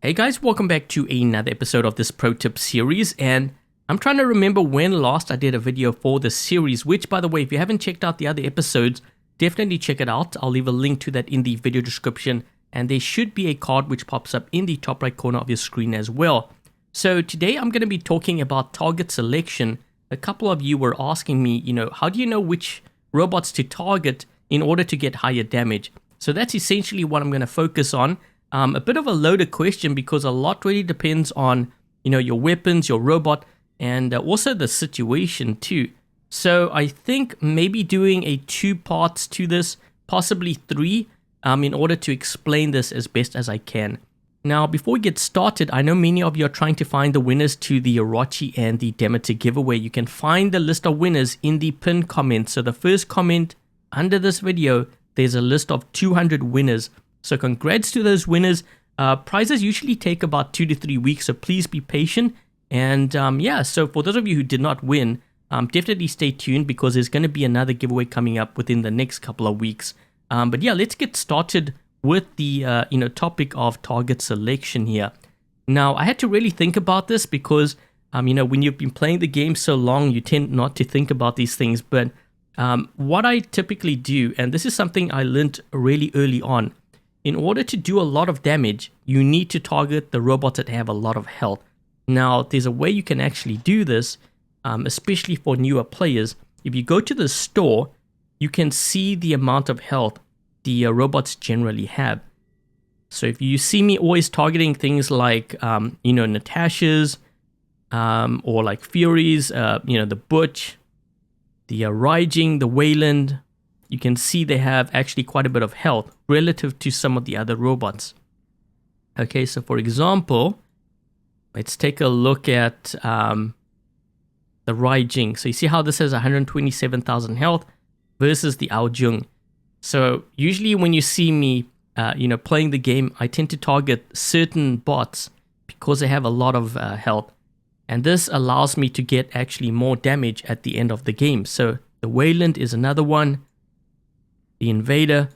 Hey guys, welcome back to another episode of this pro tip series, and I'm trying to remember when last I did a video for this series, which by the way, if you haven't checked out the other episodes, definitely check it out. I'll leave a link to that in the video description, and there should be a card which pops up in the top right corner of your screen as well. So today I'm going to be talking about target selection. A couple of you were asking me, how do you know which robots to target in order to get higher damage? So that's essentially what I'm going to focus on. A bit of a loaded question because a lot really depends on, your weapons, your robot, and also the situation too. So I think maybe doing a 2 parts to this, possibly 3, in order to explain this as best as I can. Now, before we get started, I know many of you are trying to find the winners to the Orochi and the Demeter giveaway. You can find the list of winners in the pinned comment. So the first comment under this video, there's a list of 200 winners. So congrats to those winners. Prizes usually take about 2 to 3 weeks, so please be patient. And so for those of you who did not win, definitely stay tuned because there's going to be another giveaway coming up within the next couple of weeks. But yeah, let's get started with the topic of target selection here. Now, I had to really think about this because when you've been playing the game so long, you tend not to think about these things. But what I typically do, and this is something I learned really early on, in order to do a lot of damage, you need to target the robots that have a lot of health. Now, there's a way you can actually do this, especially for newer players. If you go to the store, you can see the amount of health the robots generally have. So if you see me always targeting things like, Natasha's, or like Fury's, the Butch, the Raijing, the Wayland, you can see they have actually quite a bit of health relative to some of the other robots. Okay, so for example, let's take a look at the Raijing. So you see how this has 127,000 health versus the Aojung. So usually when you see me, playing the game, I tend to target certain bots because they have a lot of health. And this allows me to get actually more damage at the end of the game. So the Wayland is another one. The Invader.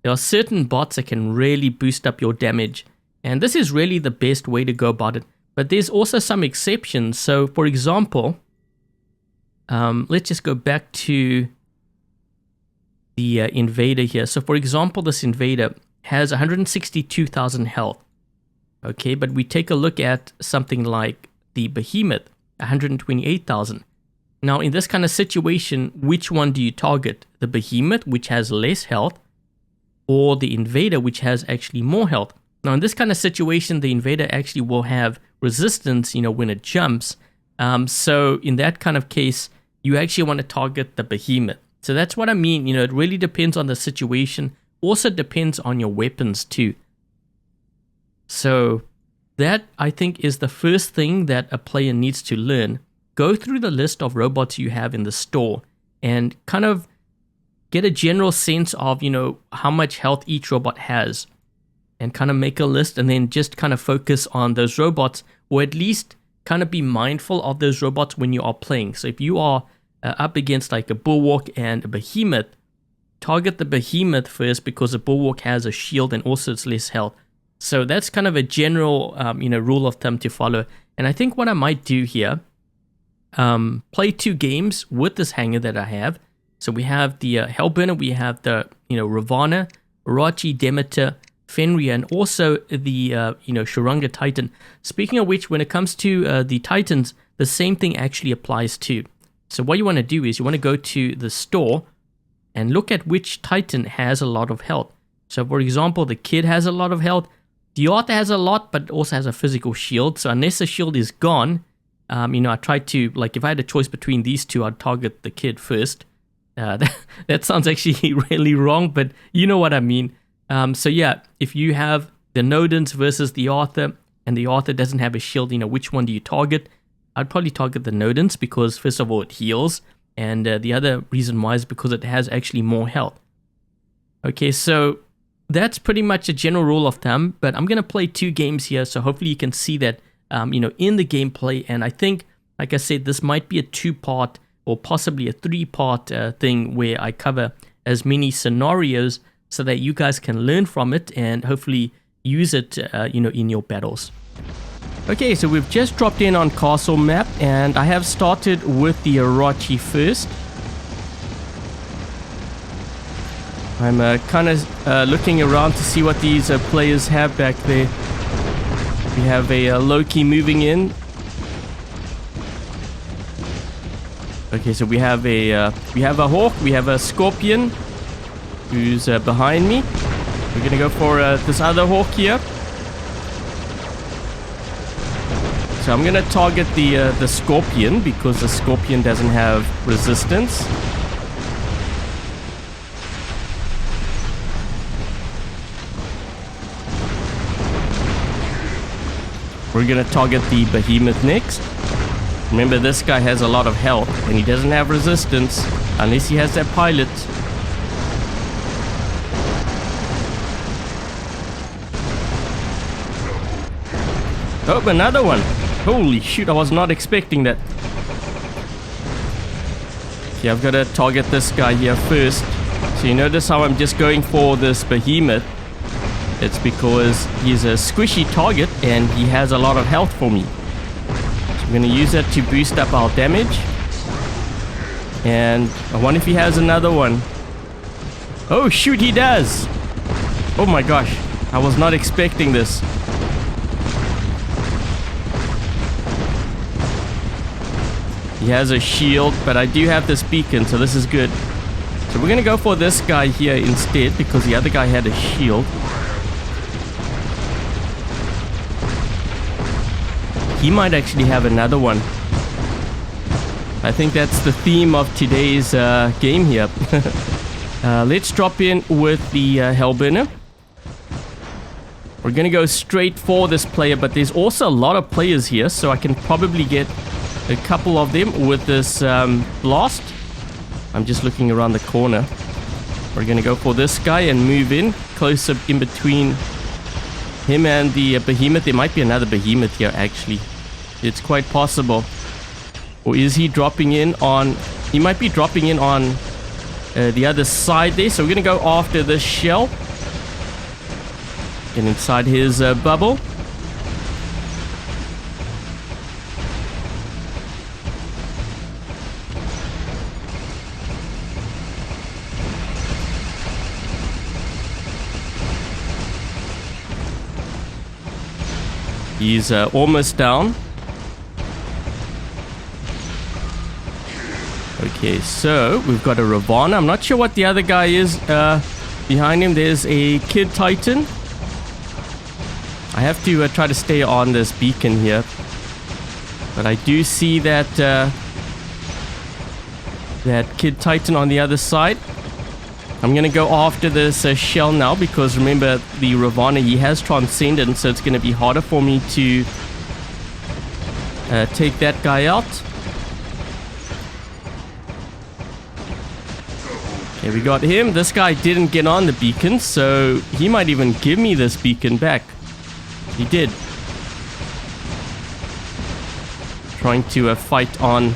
There are certain bots that can really boost up your damage, and this is really the best way to go about it. But there's also some exceptions. So for example, let's just go back to the Invader here. So for example, this Invader has 162,000 health. Okay, but we take a look at something like the Behemoth, 128,000. Now, in this kind of situation, which one do you target? The Behemoth, which has less health, or the Invader, which has actually more health? Now, in this kind of situation, the Invader actually will have resistance, when it jumps. So in that kind of case, you actually want to target the Behemoth. So that's what I mean. It really depends on the situation. Also depends on your weapons too. So that, I think, is the first thing that a player needs to learn. Go through the list of robots you have in the store and kind of get a general sense of, how much health each robot has, and kind of make a list and then just kind of focus on those robots, or at least kind of be mindful of those robots when you are playing. So if you are up against like a Bulwark and a Behemoth, target the Behemoth first because the Bulwark has a shield and also it's less health. So that's kind of a general, rule of thumb to follow. And I think what I might do here, play 2 games with this hanger that I have. So we have the Hellburner, we have the Ravana, Orochi, Demeter, Fenrir, and also the Shuranga Titan. Speaking of which, when it comes to the Titans, the same thing actually applies too. So what you want to do is you want to go to the store and look at which Titan has a lot of health. So for example, the Kid has a lot of health. The Arthur has a lot, but also has a physical shield. So unless the shield is gone, I try to, like, if I had a choice between these two, I'd target the Kid first. That sounds actually really wrong, but you know what I mean. So yeah, if you have the Nodens versus the Arthur, and the Arthur doesn't have a shield, which one do you target? I'd probably target the Nodens because, first of all, it heals, and the other reason why is because it has actually more health. Okay, so that's pretty much a general rule of thumb, but I'm going to play 2 games here, so hopefully you can see that in the gameplay. And I think, like I said, this might be a 2-part or possibly a 3-part thing where I cover as many scenarios so that you guys can learn from it and hopefully, use it, in your battles. Okay, so we've just dropped in on castle map, and I have started with the Orochi first. I'm kind of looking around to see what these players have back there. We have a Loki moving in. Okay, so we have a hawk, we have a scorpion who's behind me. We're gonna go for this other hawk here. So I'm gonna target the scorpion because the scorpion doesn't have resistance. We're gonna target the behemoth next. Remember, this guy has a lot of health and he doesn't have resistance unless he has that pilot. Oh, another one. Holy shoot, I was not expecting that. Okay, I've got to target this guy here first. So you notice how I'm just going for this behemoth. It's because he's a squishy target and he has a lot of health for me. So I'm going to use that to boost up our damage. And I wonder if he has another one. Oh shoot, he does. Oh my gosh, I was not expecting this. He has a shield, but I do have this beacon, so this is good. So we're going to go for this guy here instead because the other guy had a shield. He might actually have another one. I think that's the theme of today's game here. Let's drop in with the Hellburner. We're going to go straight for this player, but there's also a lot of players here, so I can probably get a couple of them with this blast. I'm just looking around the corner. We're going to go for this guy and move in close up in between him and the behemoth. There might be another behemoth here, actually. It's quite possible. Or is he dropping in on... He might be dropping in on the other side there. So we're going to go after this shell. Get inside his bubble. He's almost down. Okay, so we've got a Ravana. I'm not sure what the other guy is behind him. There's a Kid Titan. I have to try to stay on this beacon here. But I do see that that Kid Titan on the other side. I'm going to go after this shell now because remember the Ravana, he has Transcendence, so it's going to be harder for me to take that guy out. Okay, we got him. This guy didn't get on the beacon, so he might even give me this beacon back. He did. Trying to fight on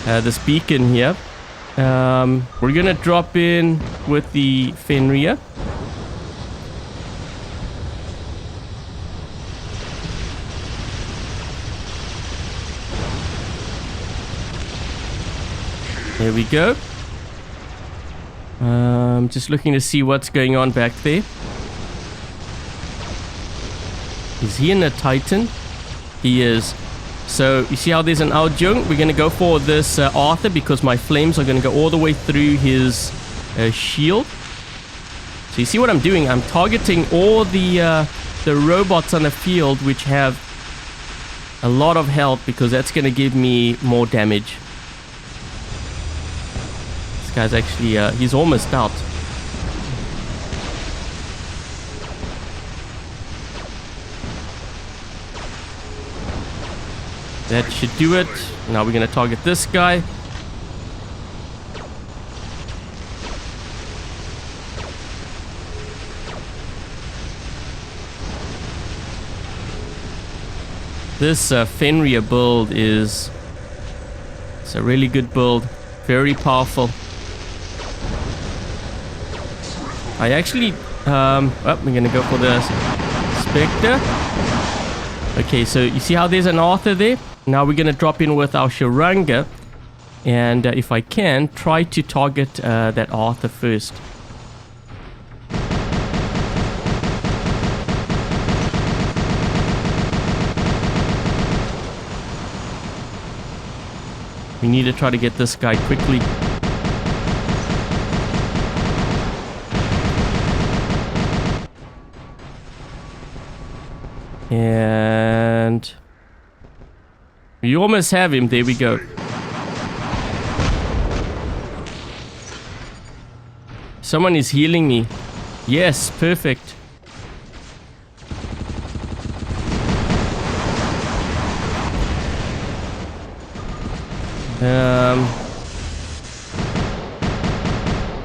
this beacon here. We're gonna drop in with the Fenrir. There we go. Just looking to see what's going on back there. Is he in a Titan? He is. So you see how there's an Aljung? We're going to go for this Arthur because my flames are going to go all the way through his shield. So you see what I'm doing? I'm targeting all the robots on the field which have a lot of health because that's going to give me more damage. This guy's actually, he's almost out. That should do it. Now we're going to target this guy. This Fenrir build is... It's a really good build. Very powerful. I actually... we're going to go for this. Spectre. Okay, so you see how there's an Arthur there? Now we're going to drop in with our Sharanga. And if I can, try to target that Arthur first. We need to try to get this guy quickly. And we almost have him. There we go. Someone is healing me. Yes, perfect.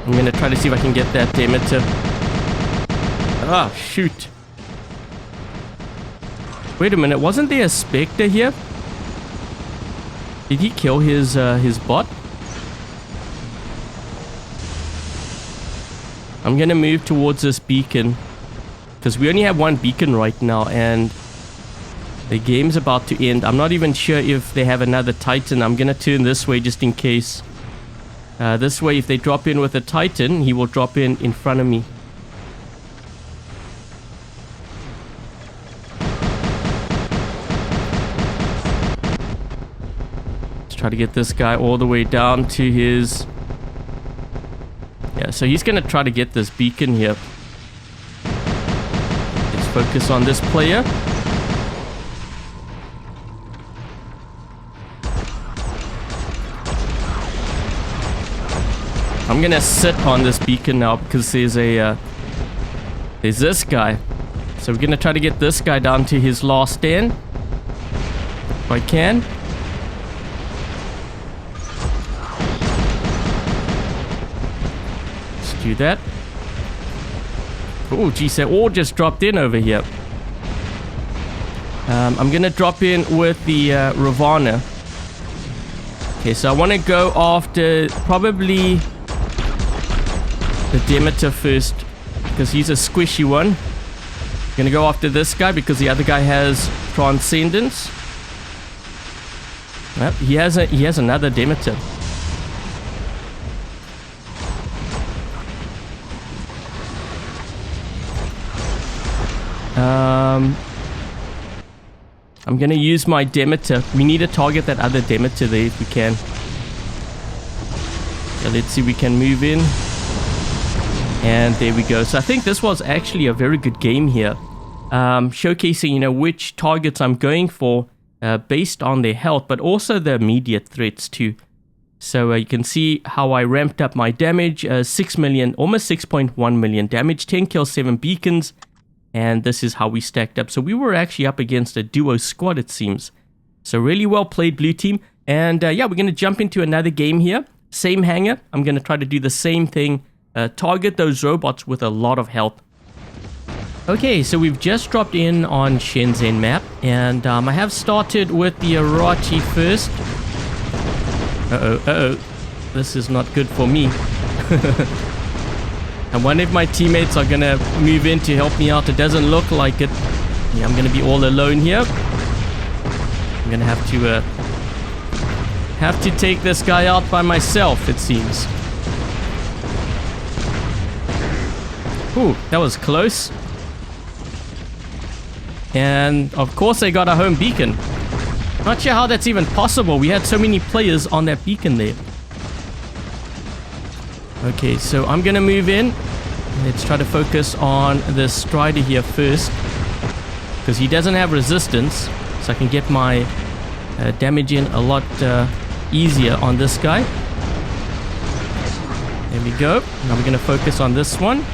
I'm gonna try to see if I can get that Demeter. Ah, shoot. Wait a minute, wasn't there a Spectre here? Did he kill his bot? I'm gonna move towards this beacon, because we only have one beacon right now, and the game's about to end. I'm not even sure if they have another Titan. I'm gonna turn this way just in case. This way, if they drop in with a Titan, he will drop in front of me. Let's try to get this guy all the way down to his... Yeah, so he's gonna try to get this beacon here. Let's focus on this player. I'm gonna sit on this beacon now because there's this guy. So we're gonna try to get this guy down to his last stand. If I can. Let's do that. Oh, geez, they all just dropped in over here. I'm gonna drop in with the Ravana. Okay, so I want to go after probably the Demeter first, because he's a squishy one. I'm gonna go after this guy because the other guy has Transcendence. Well, he has another Demeter. I'm gonna use my Demeter. We need to target that other Demeter there if we can. So let's see if we can move in. And there we go. So I think this was actually a very good game here. Showcasing, you know, which targets I'm going for based on their health, but also the immediate threats too. So you can see how I ramped up my damage. 6 million, almost 6.1 million damage, 10 kills, 7 beacons. And this is how we stacked up. So we were actually up against a duo squad, it seems. So really well played, blue team. And yeah, we're going to jump into another game here. Same hangar. I'm going to try to do the same thing. Target those robots with a lot of health. Okay, so we've just dropped in on Shenzhen map. And I have started with the Arachi first. Uh-oh. This is not good for me. I wonder if my teammates are gonna move in to help me out. It doesn't look like it. Yeah, I'm gonna be all alone here. I'm gonna have to take this guy out by myself, it seems. Ooh, that was close. And of course they got a home beacon. Not sure how that's even possible. We had so many players on that beacon there. Okay, so I'm gonna move in. Let's try to focus on the Strider here first, because he doesn't have resistance, so I can get my damage in a lot easier on this guy. There we go. Now we're gonna focus on this one.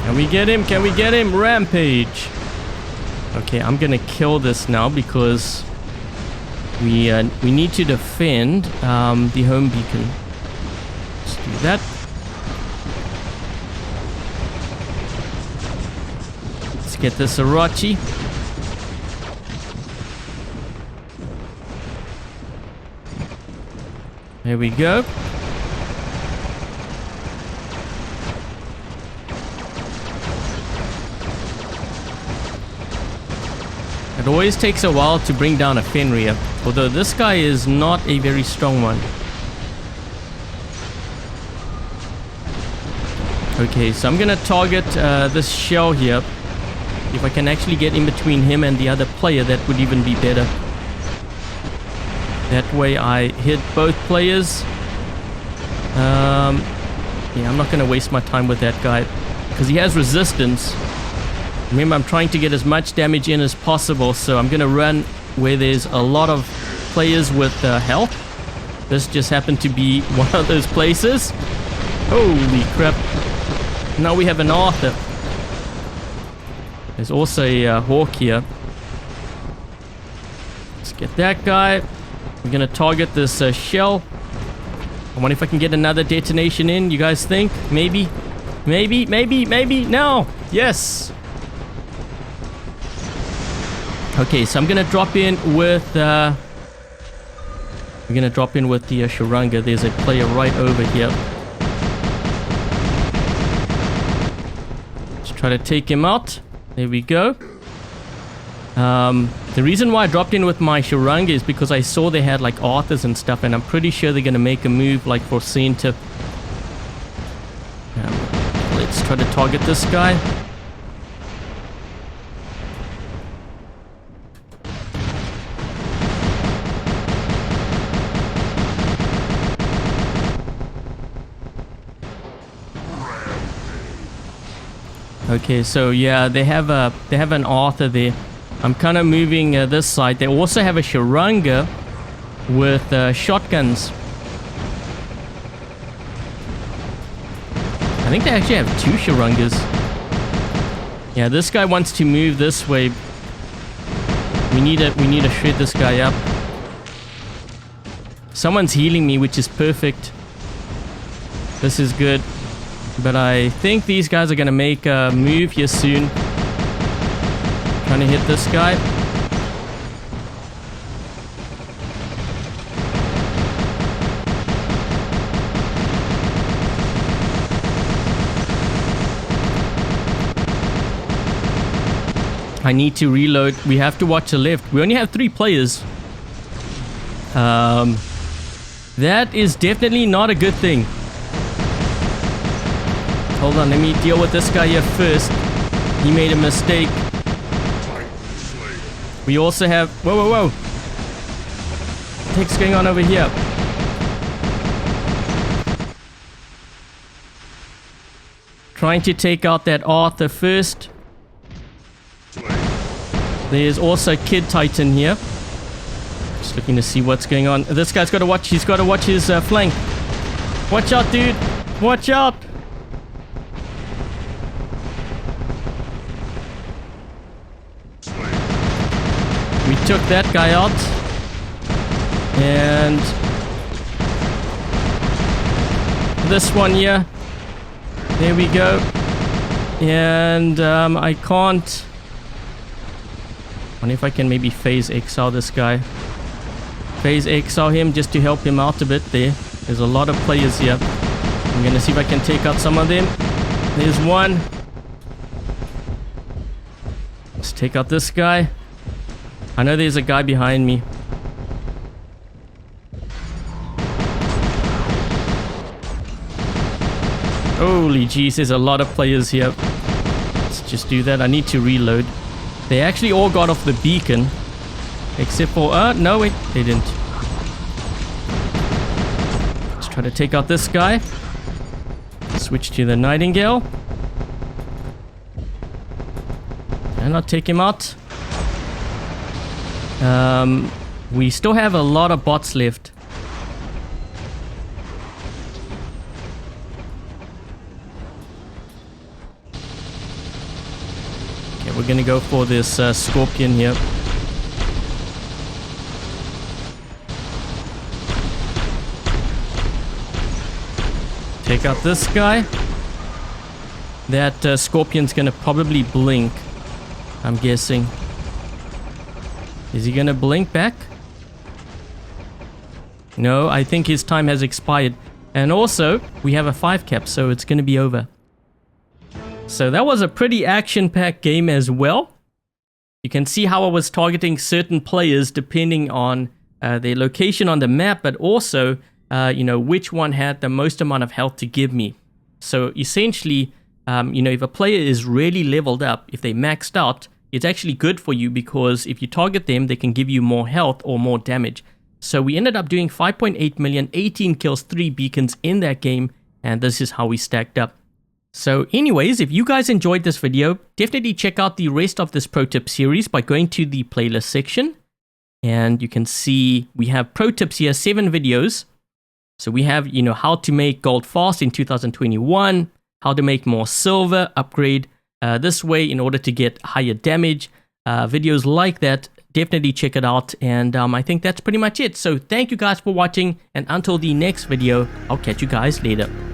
Can we get him? Can we get him? Rampage. Okay, I'm gonna kill this now because we need to defend the home beacon. Let's do that. Let's get this Orochi. There we go. It always takes a while to bring down a Fenrir, although this guy is not a very strong one. Okay, so I'm gonna target this shell here. If I can actually get in between him and the other player, that would even be better. That way I hit both players. Yeah, I'm not gonna waste my time with that guy because he has resistance. Remember, I'm trying to get as much damage in as possible, so I'm gonna run where there's a lot of players with health. This just happened to be one of those places. Holy crap. Now we have an Arthur. There's also a Hawk here. Let's get that guy. We're gonna target this shell. I wonder if I can get another detonation in. You guys think? Maybe? Maybe? Maybe? Maybe? No! Yes! Okay, so I'm gonna drop in with we're gonna drop in with the Shuranga. There's a player right over here. Let's try to take him out. There we go. The reason why I dropped in with my Shuranga is because I saw they had like Arthurs and stuff, and I'm pretty sure they're gonna make a move like for center. Let's try to target this guy. Okay, so yeah, they have an Arthur there. I'm kind of moving this side. They also have a Shuranga with shotguns. I think they actually have 2 Shurangas. Yeah, this guy wants to move this way. We need to shred this guy up. Someone's healing me, which is perfect. This is good. But I think these guys are going to make a move here soon. Trying to hit this guy. I need to reload. We have to watch the left. We only have 3 players. That is definitely not a good thing. Hold on, let me deal with this guy here first. He made a mistake. We also have... Whoa, whoa, whoa. What the heck's going on over here? Trying to take out that Arthur first. There's also Kid Titan here. Just looking to see what's going on. This guy's got to watch. He's got to watch his flank. Watch out, dude. Watch out. We took that guy out. And this one here. There we go. And I can't... I wonder if I can maybe phase exile this guy. Phase exile him just to help him out a bit there. There's a lot of players here. I'm gonna see if I can take out some of them. There's one. Let's take out this guy. I know there's a guy behind me. Holy jeez, there's a lot of players here. Let's just do that. I need to reload. They actually all got off the beacon. Except for... no, wait. They didn't. Let's try to take out this guy. Switch to the Nightingale. And I'll take him out. We still have a lot of bots left. Okay, we're gonna go for this Scorpion here. Take out this guy. That Scorpion's gonna probably blink. I'm guessing. Is he gonna blink back? No, I think his time has expired. And also, we have a 5 cap, so it's gonna be over. So that was a pretty action-packed game as well. You can see how I was targeting certain players depending on their location on the map, but also, which one had the most amount of health to give me. So essentially, if a player is really leveled up, if they maxed out, it's actually good for you because if you target them, they can give you more health or more damage. So we ended up doing 5.8 million, 18 kills, 3 beacons in that game, and this is how we stacked up. So anyways, if you guys enjoyed this video, definitely check out the rest of this pro tip series by going to the playlist section. And you can see we have pro tips here, 7 videos. So we have, how to make gold fast in 2021, how to make more silver, upgrade this way in order to get higher damage, videos like that. Definitely check it out. And I think that's pretty much it. So thank you guys for watching. And until the next video, I'll catch you guys later.